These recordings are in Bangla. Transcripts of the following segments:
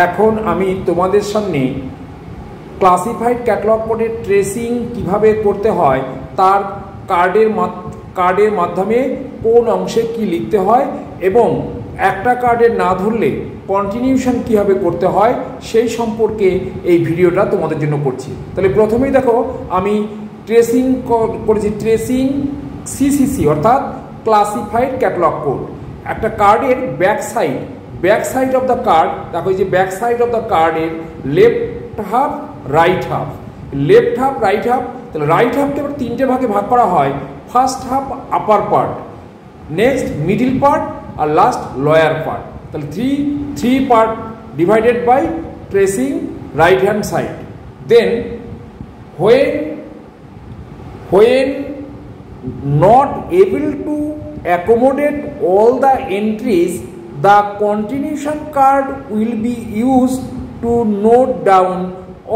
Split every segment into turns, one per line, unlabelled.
এখন আমি তোমাদের সামনে ক্লাসিফাইড ক্যাটালগ কোডের ট্রেসিং কিভাবে করতে হয় তার কার্ডের মাধ্যমে কোন অংশে কি লিখতে হয় এবং একটা কার্ডের না ধরলে কন্টিনিউশন কীভাবে করতে হয় সেই সম্পর্কে এই ভিডিওটা তোমাদের জন্য করছি। তাহলে প্রথমেই দেখো আমি ট্রেসিং করেছি, ট্রেসিং সিসিসি অর্থাৎ ক্লাসিফাইড ক্যাটালগ কোড। একটা কার্ডের back side of the card, দেখো এই যে ব্যাক সাইড অফ দ্য কার্ডের left half right half, left half right half. তাহলে রাইট হাফকে এবার তিনটে ভাগে ভাগ করা হয়, first half upper part, next middle part আর লাস্ট লোয়ার পার্ট। তাহলে three part divided by tracing right hand side. Then when not able to accommodate all the entries, the continuation card will be used to note down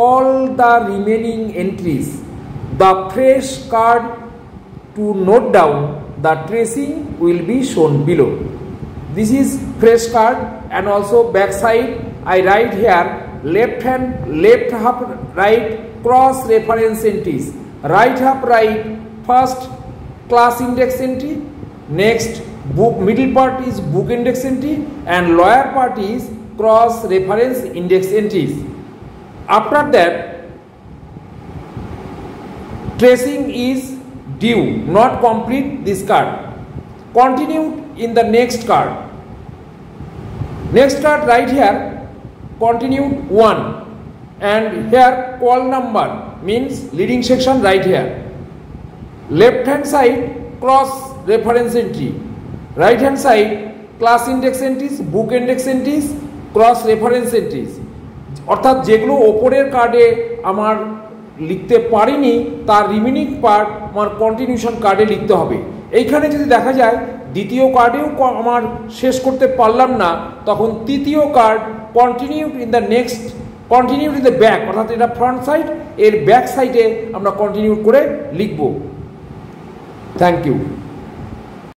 all the remaining entries. The fresh card to note down the tracing will be shown below. This is fresh card, and also back side I write here left half right cross reference entries, right half right first class index entry, next book middle part is book index entry, and lower part is cross reference index entries. After that tracing is due, not complete this card, continued in the next card. Next card right here continued 1, and here call number means leading section right here. Left hand side cross reference entry, right hand side class index entries, book index entries, cross reference entries। অর্থাৎ যেগুলো ওপরের কার্ডে আমার লিখতে পারিনি তার রিমেনিং পার্ট আমার কন্টিনিউশন কার্ডে লিখতে হবে। এইখানে যদি দেখা যায় দ্বিতীয় কার্ডেও আমার শেষ করতে পারলাম না, তখন তৃতীয় card continued in the back, অর্থাৎ এটা ফ্রন্ট সাইড, এর ব্যাক সাইডে আমরা কন্টিনিউ করে লিখব। Thank you.